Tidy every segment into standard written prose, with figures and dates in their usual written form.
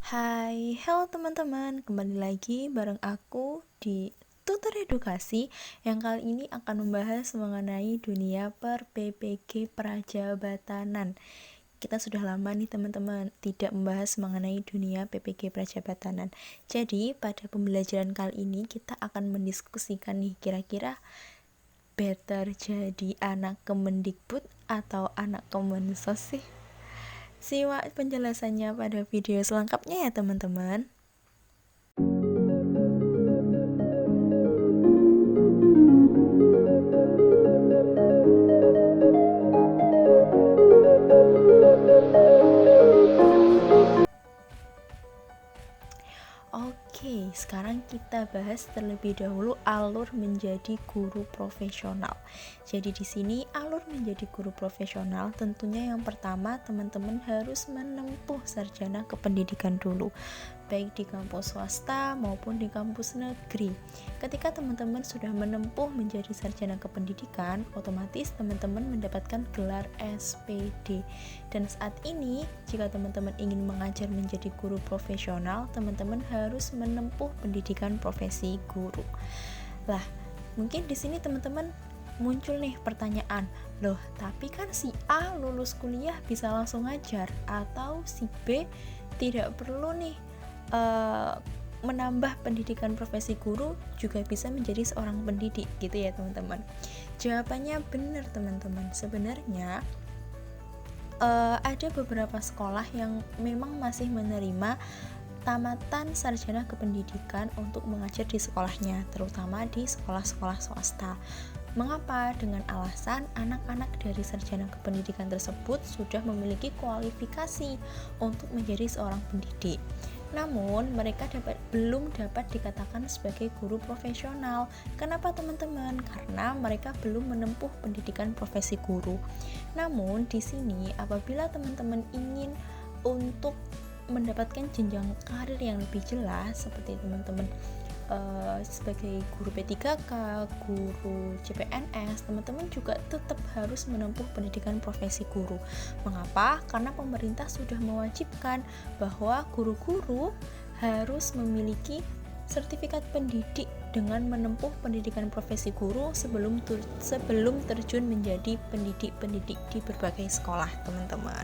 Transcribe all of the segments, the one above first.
Hello teman-teman, kembali lagi bareng aku di Tutor Edukasi yang kali ini akan membahas mengenai dunia per-PPG Prajabatanan. Kita sudah lama nih teman-teman tidak membahas mengenai dunia PPG Prajabatanan. Jadi pada pembelajaran kali ini kita akan mendiskusikan nih kira-kira better jadi anak Kemendikbud atau anak Kemensos sih? Simak penjelasannya pada video selengkapnya ya teman-teman. Oke, sekarang kita bahas terlebih dahulu alur menjadi guru profesional. Jadi di sini alur menjadi guru profesional tentunya yang pertama teman-teman harus menempuh sarjana kependidikan dulu, baik di kampus swasta maupun di kampus negeri. Ketika teman-teman sudah menempuh menjadi sarjana kependidikan, otomatis teman-teman mendapatkan gelar SPD. Dan saat ini, jika teman-teman ingin mengajar menjadi guru profesional, teman-teman harus menempuh pendidikan profesi guru. Lah, mungkin di sini teman-teman muncul nih pertanyaan, loh tapi kan si A lulus kuliah bisa langsung ngajar, atau si B tidak perlu nih menambah pendidikan profesi guru juga bisa menjadi seorang pendidik gitu ya teman-teman. Jawabannya benar teman-teman, sebenarnya ada beberapa sekolah yang memang masih menerima tamatan sarjana kependidikan untuk mengajar di sekolahnya, terutama di sekolah-sekolah swasta. Mengapa? Dengan alasan anak-anak dari sarjana kependidikan tersebut sudah memiliki kualifikasi untuk menjadi seorang pendidik. Namun, mereka belum dapat dikatakan sebagai guru profesional. Kenapa teman-teman? Karena mereka belum menempuh pendidikan profesi guru. Namun, di sini apabila teman-teman ingin untuk mendapatkan jenjang karir yang lebih jelas, seperti teman-teman sebagai guru P3K, guru CPNS, teman-teman juga tetap harus menempuh pendidikan profesi guru. Mengapa? Karena pemerintah sudah mewajibkan bahwa guru-guru harus memiliki sertifikat pendidik dengan menempuh pendidikan profesi guru sebelum terjun menjadi pendidik-pendidik di berbagai sekolah, teman-teman.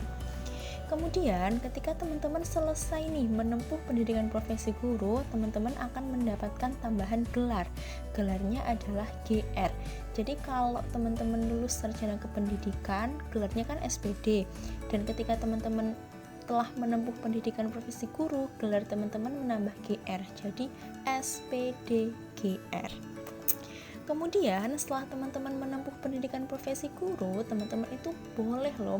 Kemudian ketika teman-teman selesai nih menempuh pendidikan profesi guru, teman-teman akan mendapatkan tambahan gelar. Gelarnya adalah GR. Jadi kalau teman-teman lulus sarjana kependidikan, gelarnya kan SPD. Dan ketika teman-teman telah menempuh pendidikan profesi guru, gelar teman-teman menambah GR. Jadi SPD GR. Kemudian setelah teman-teman menempuh pendidikan profesi guru, teman-teman itu boleh loh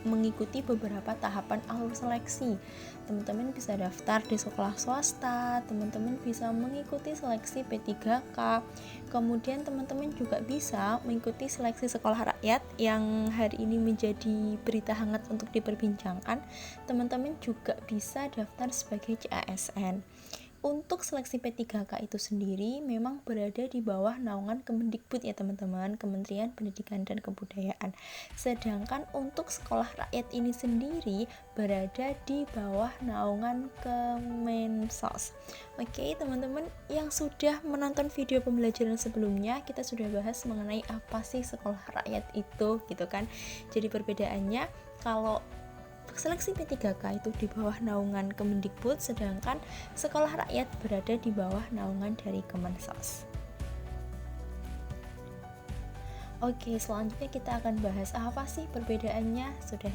mengikuti beberapa tahapan alur seleksi. Teman-teman bisa daftar di sekolah swasta, teman-teman bisa mengikuti seleksi P3K, kemudian teman-teman juga bisa mengikuti seleksi sekolah rakyat yang hari ini menjadi berita hangat untuk diperbincangkan. Teman-teman juga bisa daftar sebagai CASN. Untuk seleksi P3K itu sendiri memang berada di bawah naungan Kemendikbud ya teman-teman, Kementerian Pendidikan dan Kebudayaan. Sedangkan untuk sekolah rakyat ini sendiri berada di bawah naungan Kemensos. Oke teman-teman yang sudah menonton video pembelajaran sebelumnya, kita sudah bahas mengenai apa sih sekolah rakyat itu gitu kan. Jadi perbedaannya kalau seleksi P3K itu di bawah naungan Kemendikbud, sedangkan sekolah rakyat berada di bawah naungan dari Kemensos. Oke, selanjutnya kita akan bahas apa sih perbedaannya. Sudah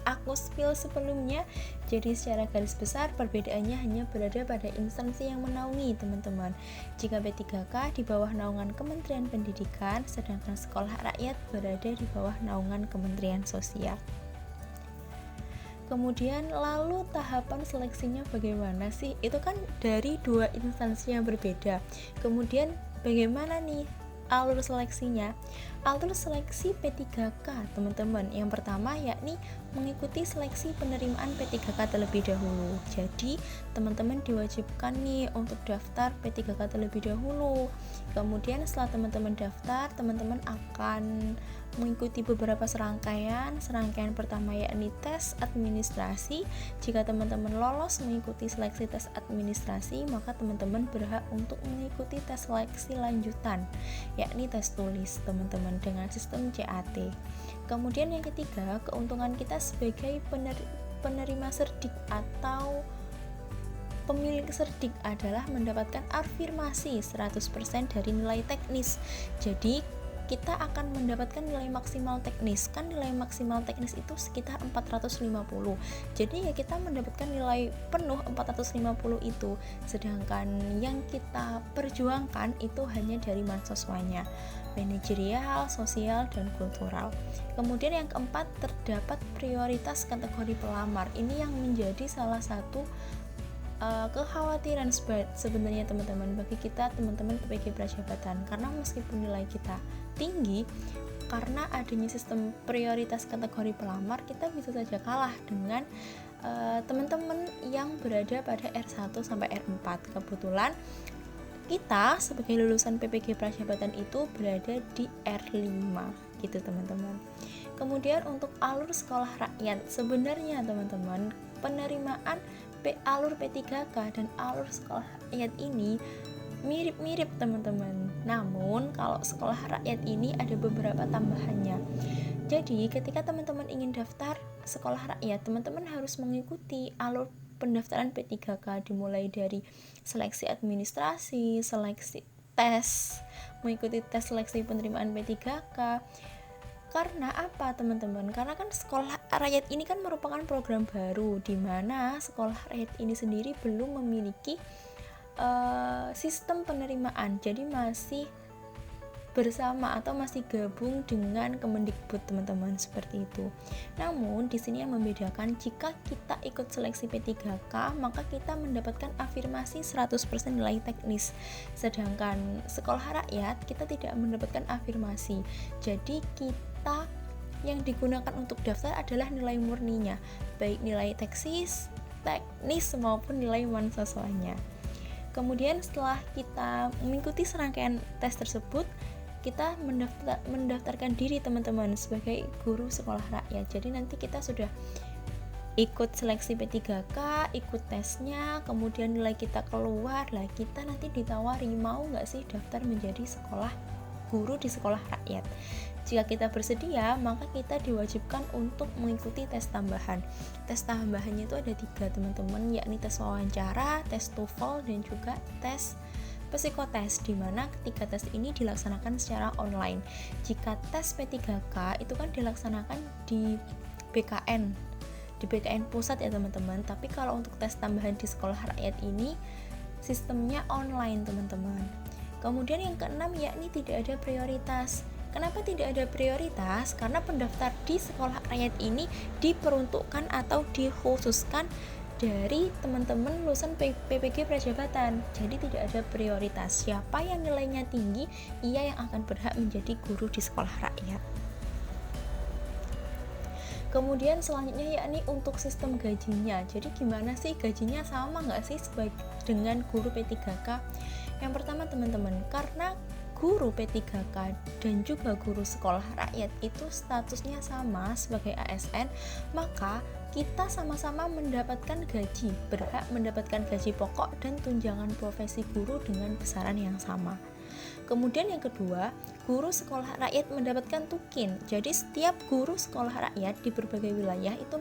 aku spill sebelumnya. Jadi secara garis besar perbedaannya hanya berada pada instansi yang menaungi teman-teman. Jika P3K di bawah naungan Kementerian Pendidikan, sedangkan sekolah rakyat berada di bawah naungan Kementerian Sosial. Kemudian lalu tahapan seleksinya bagaimana sih? Itu kan dari dua instansi yang berbeda. Kemudian bagaimana nih alur seleksinya? Alur seleksi P3K teman-teman. Yang pertama yakni mengikuti seleksi penerimaan P3K terlebih dahulu. Jadi teman-teman diwajibkan nih untuk daftar P3K terlebih dahulu. Kemudian setelah teman-teman daftar, teman-teman akan mengikuti beberapa serangkaian. Serangkaian pertama yakni tes administrasi. Jika teman-teman lolos mengikuti seleksi tes administrasi, maka teman-teman berhak untuk mengikuti tes seleksi lanjutan, yakni tes tulis teman-teman dengan sistem CAT. Kemudian yang ketiga, keuntungan kita sebagai penerima serdik atau pemilik serdik adalah mendapatkan afirmasi 100% dari nilai teknis. Jadi kita akan mendapatkan nilai maksimal teknis. Kan nilai maksimal teknis itu sekitar 450. Jadi ya kita mendapatkan nilai penuh 450 itu. Sedangkan yang kita perjuangkan itu hanya dari mahasiswanya, manajerial, sosial, dan kultural. Kemudian yang keempat, terdapat prioritas kategori pelamar. Ini yang menjadi salah satu kekhawatiran sebenarnya teman-teman bagi kita teman-teman PPG Prajabatan, karena meskipun nilai kita tinggi, karena adanya sistem prioritas kategori pelamar, kita bisa saja kalah dengan teman-teman yang berada pada R1 sampai R4. Kebetulan kita sebagai lulusan PPG Prajabatan itu berada di R5 gitu teman-teman. Kemudian untuk alur sekolah rakyat, sebenarnya teman-teman penerimaan alur P3K dan alur sekolah rakyat ini mirip-mirip teman-teman. Namun kalau sekolah rakyat ini ada beberapa tambahannya. Jadi ketika teman-teman ingin daftar sekolah rakyat, teman-teman harus mengikuti alur pendaftaran P3K dimulai dari seleksi administrasi, seleksi tes, mengikuti tes seleksi penerimaan P3K. Karena apa teman-teman? Karena kan sekolah rakyat ini kan merupakan program baru, di mana sekolah rakyat ini sendiri belum memiliki sistem penerimaan. Jadi masih bersama atau masih gabung dengan Kemendikbud teman-teman, seperti itu. Namun di sini yang membedakan, jika kita ikut seleksi P3K maka kita mendapatkan afirmasi 100% nilai teknis. Sedangkan sekolah rakyat kita tidak mendapatkan afirmasi. Jadi kita yang digunakan untuk daftar adalah nilai murninya, baik nilai teknis maupun nilai mahasiswanya. Kemudian setelah kita mengikuti serangkaian tes tersebut, kita mendaftarkan diri teman-teman sebagai guru sekolah rakyat. Jadi nanti kita sudah ikut seleksi P3K, ikut tesnya, kemudian nilai kita keluar, lah kita nanti ditawari mau nggak sih daftar menjadi guru di sekolah rakyat. Jika kita bersedia, maka kita diwajibkan untuk mengikuti tes tambahan. Tes tambahannya itu ada 3 teman-teman, yakni tes wawancara, tes TOEFL, dan juga tes psikotes, di mana ketiga tes ini dilaksanakan secara online. Jika tes P3K itu kan dilaksanakan di BKN pusat ya teman-teman, tapi kalau untuk tes tambahan di sekolah rakyat ini sistemnya online teman-teman. Kemudian yang keenam yakni tidak ada prioritas. Kenapa tidak ada prioritas? Karena pendaftar di sekolah rakyat ini diperuntukkan atau dikhususkan dari teman-teman lulusan PPG Prajabatan. Jadi tidak ada prioritas. Siapa yang nilainya tinggi, ia yang akan berhak menjadi guru di sekolah rakyat. Kemudian selanjutnya yakni untuk sistem gajinya. Jadi gimana sih gajinya, sama nggak sih dengan guru P3K? Yang pertama teman-teman, karena guru P3K dan juga guru sekolah rakyat itu statusnya sama sebagai ASN, maka kita sama-sama mendapatkan gaji, berhak mendapatkan gaji pokok dan tunjangan profesi guru dengan besaran yang sama. Kemudian yang kedua, guru sekolah rakyat mendapatkan tukin. Jadi setiap guru sekolah rakyat di berbagai wilayah itu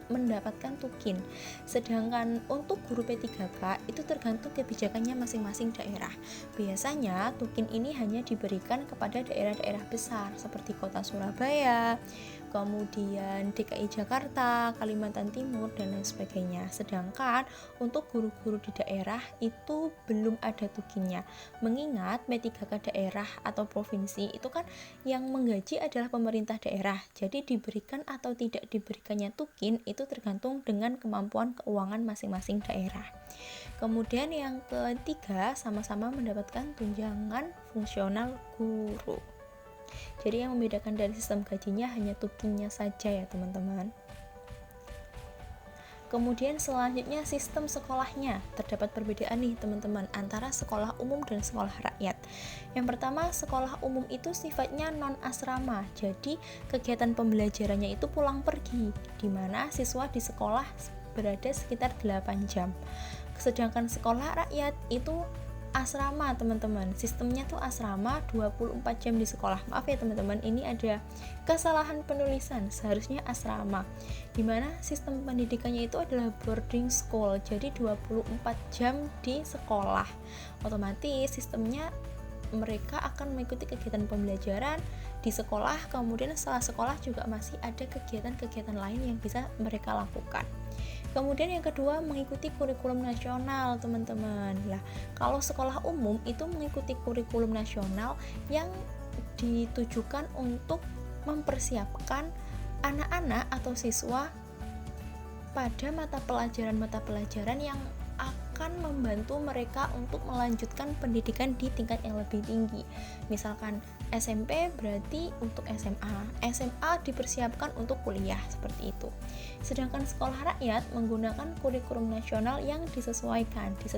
mendapatkan tukin. Sedangkan untuk guru P3K itu tergantung kebijakannya masing-masing daerah. Biasanya tukin ini hanya diberikan kepada daerah-daerah besar seperti Kota Surabaya, kemudian DKI Jakarta, Kalimantan Timur, dan lain sebagainya. Sedangkan untuk guru-guru di daerah itu belum ada tukinnya. Mengingat P3K daerah atau provinsi itu kan yang menggaji adalah pemerintah daerah. Jadi diberikan atau tidak diberikannya tukin itu tergantung dengan kemampuan keuangan masing-masing daerah. Kemudian yang ketiga, sama-sama mendapatkan tunjangan fungsional guru. Jadi yang membedakan dari sistem gajinya hanya tukinya saja ya teman-teman. Kemudian selanjutnya sistem sekolahnya. Terdapat perbedaan nih teman-teman antara sekolah umum dan sekolah rakyat. Yang pertama, sekolah umum itu sifatnya non-asrama. Jadi kegiatan pembelajarannya itu pulang pergi, di mana siswa di sekolah berada sekitar 8 jam. Sedangkan sekolah rakyat itu asrama teman-teman, sistemnya tuh asrama 24 jam di sekolah. Maaf ya teman-teman, ini ada kesalahan penulisan, seharusnya asrama, dimana sistem pendidikannya itu adalah boarding school, jadi 24 jam di sekolah. Otomatis sistemnya mereka akan mengikuti kegiatan pembelajaran di sekolah, kemudian setelah sekolah juga masih ada kegiatan-kegiatan lain yang bisa mereka lakukan. Kemudian yang kedua, mengikuti kurikulum nasional teman-teman. Lah, kalau sekolah umum itu mengikuti kurikulum nasional yang ditujukan untuk mempersiapkan anak-anak atau siswa pada mata pelajaran yang akan membantu mereka untuk melanjutkan pendidikan di tingkat yang lebih tinggi. Misalkan SMP berarti untuk SMA dipersiapkan untuk kuliah, seperti itu. Sedangkan sekolah rakyat menggunakan kurikulum nasional yang disesuaikan di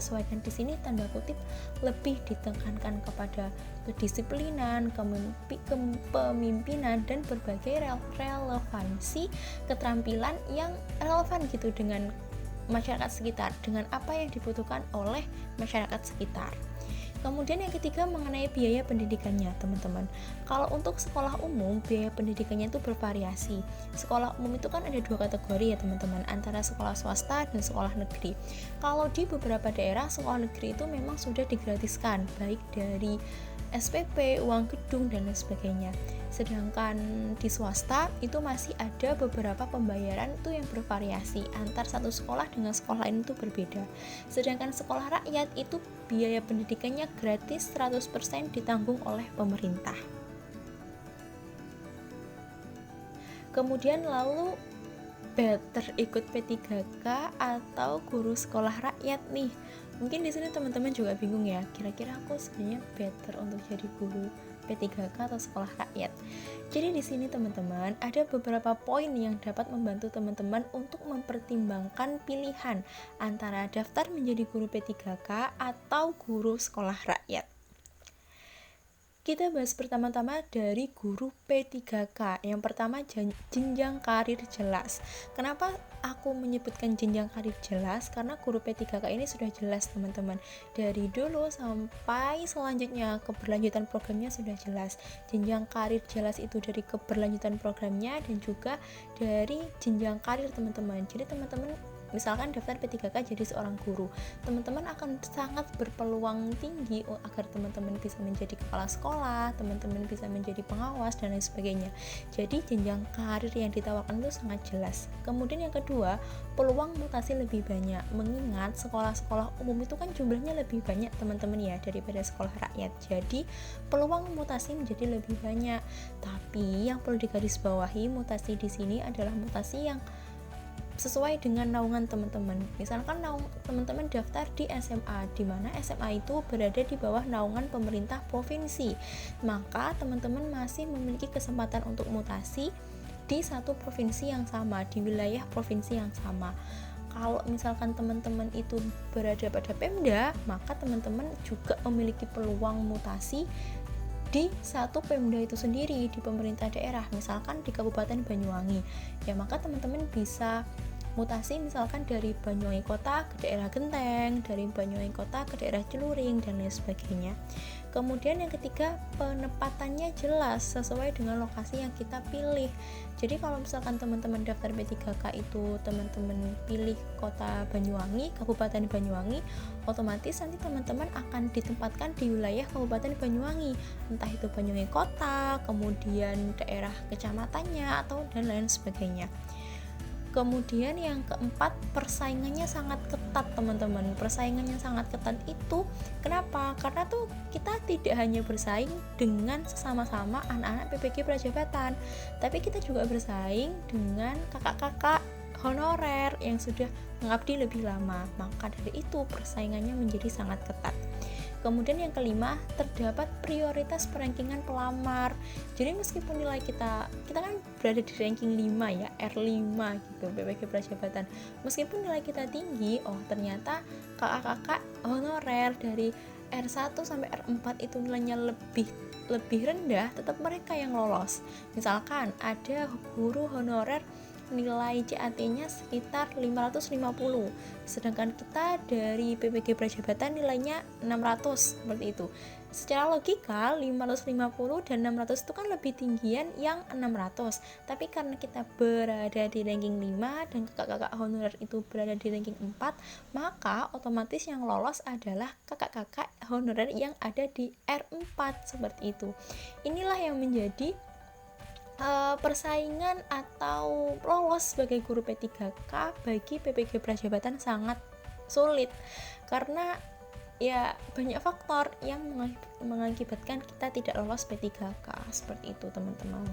sini tanda kutip lebih ditekankan kepada kedisiplinan, kepemimpinan, dan berbagai relevansi keterampilan yang relevan gitu dengan masyarakat sekitar, dengan apa yang dibutuhkan oleh masyarakat sekitar. Kemudian yang ketiga, mengenai biaya pendidikannya teman-teman. Kalau untuk sekolah umum, biaya pendidikannya itu bervariasi. Sekolah umum itu kan ada 2 kategori ya teman-teman, antara sekolah swasta dan sekolah negeri. Kalau di beberapa daerah, sekolah negeri itu memang sudah digratiskan, baik dari SPP, uang gedung, dan lain sebagainya. Sedangkan di swasta itu masih ada beberapa pembayaran itu yang bervariasi, antar satu sekolah dengan sekolah lain itu berbeda. Sedangkan sekolah rakyat itu biaya pendidikannya gratis 100% ditanggung oleh pemerintah. Kemudian lalu better ikut P3K atau guru sekolah rakyat nih. Mungkin di sini teman-teman juga bingung ya, kira-kira aku sebenarnya better untuk jadi guru P3K atau sekolah rakyat. Jadi di sini teman-teman ada beberapa poin yang dapat membantu teman-teman untuk mempertimbangkan pilihan antara daftar menjadi guru P3K atau guru sekolah rakyat. Kita bahas pertama-tama dari guru P3K. Yang pertama, jenjang karir jelas. Kenapa aku menyebutkan jenjang karir jelas? Karena guru P3K ini sudah jelas teman-teman. Dari dulu sampai selanjutnya keberlanjutan programnya sudah jelas. Jenjang karir jelas itu dari keberlanjutan programnya dan juga dari jenjang karir teman-teman. Jadi teman-teman misalkan daftar P3K jadi seorang guru, teman-teman akan sangat berpeluang tinggi agar teman-teman bisa menjadi kepala sekolah, teman-teman bisa menjadi pengawas, dan lain sebagainya. Jadi jenjang karir yang ditawarkan itu sangat jelas. Kemudian yang kedua, peluang mutasi lebih banyak, mengingat sekolah-sekolah umum itu kan jumlahnya lebih banyak teman-teman ya daripada sekolah rakyat. Jadi peluang mutasi menjadi lebih banyak. Tapi yang perlu digarisbawahi, mutasi di sini adalah mutasi yang sesuai dengan naungan teman-teman. Misalkan teman-teman daftar di SMA, di mana SMA itu berada di bawah naungan pemerintah provinsi, maka teman-teman masih memiliki kesempatan untuk mutasi di satu provinsi yang sama, di wilayah provinsi yang sama. Kalau misalkan teman-teman itu berada pada Pemda, maka teman-teman juga memiliki peluang mutasi di satu Pemda itu sendiri, di pemerintah daerah. Misalkan di Kabupaten Banyuwangi, ya maka teman-teman bisa mutasi misalkan dari Banyuwangi Kota ke daerah Genteng, dari Banyuwangi Kota ke daerah Celuring, dan lain sebagainya. Kemudian yang ketiga, penempatannya jelas sesuai dengan lokasi yang kita pilih. Jadi kalau misalkan teman-teman daftar P3K itu teman-teman pilih kota Banyuwangi, Kabupaten Banyuwangi, otomatis nanti teman-teman akan ditempatkan di wilayah Kabupaten Banyuwangi, entah itu Banyuwangi Kota, kemudian daerah kecamatannya, atau dan lain sebagainya. Kemudian yang keempat, persaingannya sangat ketat teman-teman. Persaingannya sangat ketat itu kenapa? Karena tuh kita tidak hanya bersaing dengan sesama-sama anak-anak PPG Prajabatan, tapi kita juga bersaing dengan kakak-kakak honorer yang sudah mengabdi lebih lama. Maka dari itu persaingannya menjadi sangat ketat. Kemudian yang kelima, terdapat prioritas perankingan pelamar. Jadi meskipun nilai kita kan berada di ranking 5 ya, R5 gitu, PPG Prajabatan. Meskipun nilai kita tinggi, ternyata kakak-kakak honorer dari R1 sampai R4 itu nilainya lebih rendah, tetap mereka yang lolos. Misalkan ada guru honorer nilai CAT-nya sekitar 550, sedangkan kita dari PPG Prajabatan nilainya 600, seperti itu. Secara logika 550 dan 600 itu kan lebih tinggian yang 600, tapi karena kita berada di ranking 5 dan kakak-kakak honorer itu berada di ranking 4, maka otomatis yang lolos adalah kakak-kakak honorer yang ada di R4, seperti itu. Inilah yang menjadi persaingan atau lolos sebagai guru P3K bagi PPG Prajabatan sangat sulit, karena ya banyak faktor yang mengakibatkan kita tidak lolos P3K, seperti itu teman-teman.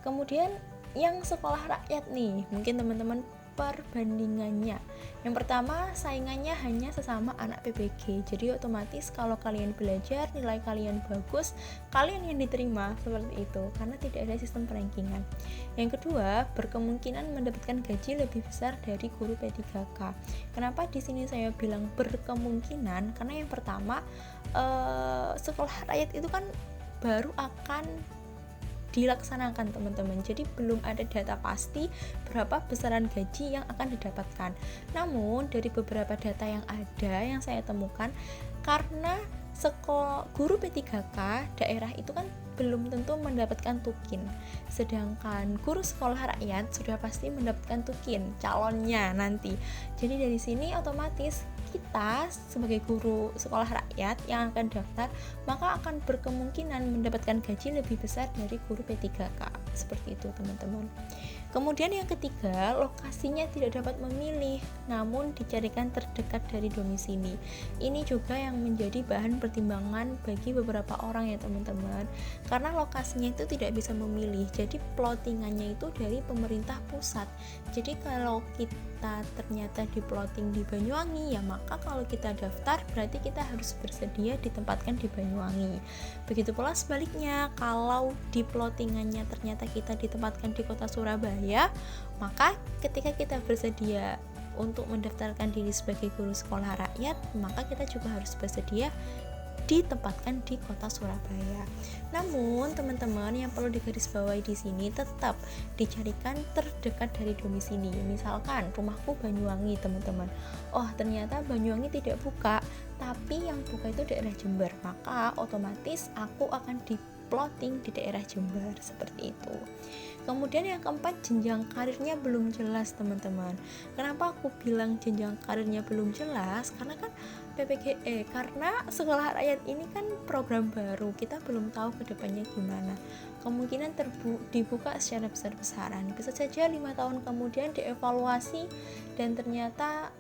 Kemudian yang sekolah rakyat nih, mungkin teman-teman perbandingannya. Yang pertama, saingannya hanya sesama anak PPG. Jadi otomatis kalau kalian belajar, nilai kalian bagus, kalian yang diterima, seperti itu, karena tidak ada sistem perankingan. Yang kedua, berkemungkinan mendapatkan gaji lebih besar dari guru P3K. Kenapa di sini saya bilang berkemungkinan? Karena yang pertama, sekolah rakyat itu kan baru akan dilaksanakan teman-teman, jadi belum ada data pasti berapa besaran gaji yang akan didapatkan. Namun dari beberapa data yang ada yang saya temukan, karena guru P3K daerah itu kan belum tentu mendapatkan tukin, sedangkan guru sekolah rakyat sudah pasti mendapatkan tukin calonnya nanti. Jadi dari sini otomatis kita sebagai guru sekolah rakyat yang akan daftar, maka akan berkemungkinan mendapatkan gaji lebih besar dari guru P3K, seperti itu teman-teman. Kemudian yang ketiga, lokasinya tidak dapat memilih, namun dicarikan terdekat dari domisili. Ini juga yang menjadi bahan pertimbangan bagi beberapa orang ya teman-teman, karena lokasinya itu tidak bisa memilih, jadi plottingannya itu dari pemerintah pusat. Jadi kalau kita ternyata diplotting di Banyuwangi, ya maka kalau kita daftar berarti kita harus bersedia ditempatkan di Banyuwangi. Begitu pula sebaliknya, kalau di plottingannya ternyata kita ditempatkan di kota Surabaya, maka ketika kita bersedia untuk mendaftarkan diri sebagai guru sekolah rakyat, maka kita juga harus bersedia ditempatkan di kota Surabaya. Namun teman-teman, yang perlu digarisbawahi di sini tetap dicarikan terdekat dari domisili. Misalkan rumahku Banyuwangi teman-teman, ternyata Banyuwangi tidak buka, tapi yang buka itu daerah Jember, maka otomatis aku akan plotting di daerah Jember, seperti itu. Kemudian yang keempat, jenjang karirnya belum jelas teman-teman. Kenapa aku bilang jenjang karirnya belum jelas? Karena kan PPGE, karena sekolah rakyat ini kan program baru, kita belum tahu kedepannya gimana. Kemungkinan dibuka secara besar-besaran, bisa saja 5 tahun kemudian dievaluasi dan ternyata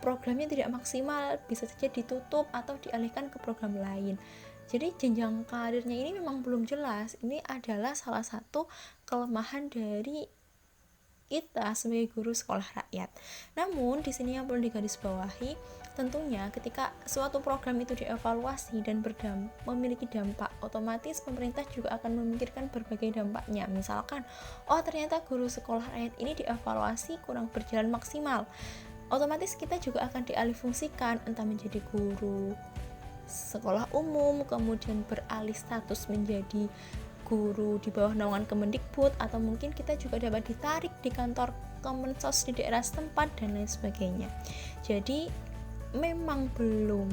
programnya tidak maksimal, bisa saja ditutup atau dialihkan ke program lain. Jadi jenjang karirnya ini memang belum jelas. Ini adalah salah satu kelemahan dari kita sebagai guru sekolah rakyat. Namun di sini yang perlu digarisbawahi, tentunya ketika suatu program itu dievaluasi dan memiliki dampak, otomatis pemerintah juga akan memikirkan berbagai dampaknya. Misalkan, ternyata guru sekolah rakyat ini dievaluasi kurang berjalan maksimal, otomatis kita juga akan dialihfungsikan entah menjadi guru sekolah umum, kemudian beralih status menjadi guru di bawah naungan Kemendikbud, atau mungkin kita juga dapat ditarik di kantor Kemensos di daerah setempat dan lain sebagainya. Jadi memang belum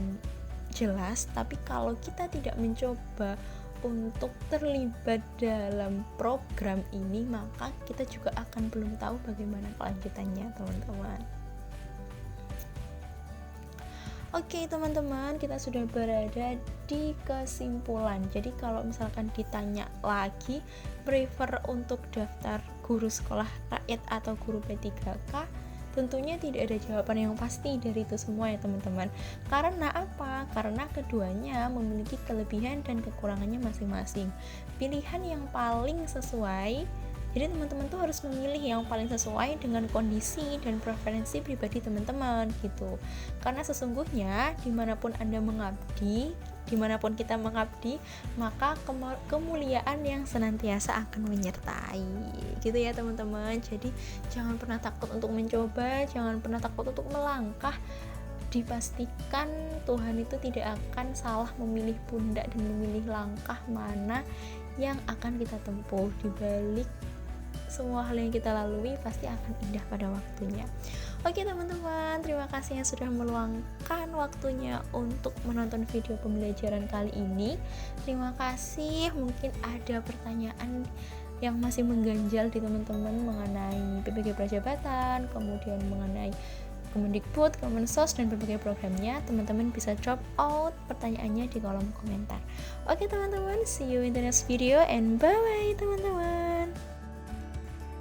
jelas, tapi kalau kita tidak mencoba untuk terlibat dalam program ini, maka kita juga akan belum tahu bagaimana kelanjutannya teman-teman. Oke teman-teman, kita sudah berada di kesimpulan. Jadi kalau misalkan ditanya lagi prefer untuk daftar guru sekolah rakyat atau guru P3K, tentunya tidak ada jawaban yang pasti dari itu semua ya teman-teman. Karena apa? Karena keduanya memiliki kelebihan dan kekurangannya masing-masing. Pilihan yang paling sesuai Jadi teman-teman tuh harus memilih yang paling sesuai dengan kondisi dan preferensi pribadi teman-teman gitu. Karena sesungguhnya dimanapun Anda mengabdi, dimanapun kita mengabdi, maka kemuliaan yang senantiasa akan menyertai gitu ya teman-teman. Jadi jangan pernah takut untuk mencoba, jangan pernah takut untuk melangkah. Dipastikan Tuhan itu tidak akan salah memilih pundak dan memilih langkah mana yang akan kita tempuh. Di balik semua hal yang kita lalui pasti akan indah pada waktunya. Oke teman-teman, terima kasih yang sudah meluangkan waktunya untuk menonton video pembelajaran kali ini. Terima kasih. Mungkin ada pertanyaan yang masih mengganjal di teman-teman mengenai PPG Prajabatan, kemudian mengenai Kemendikbud, Kemensos, dan berbagai programnya. Teman-teman bisa drop out pertanyaannya di kolom komentar. Oke teman-teman, see you in the next video and bye bye teman-teman.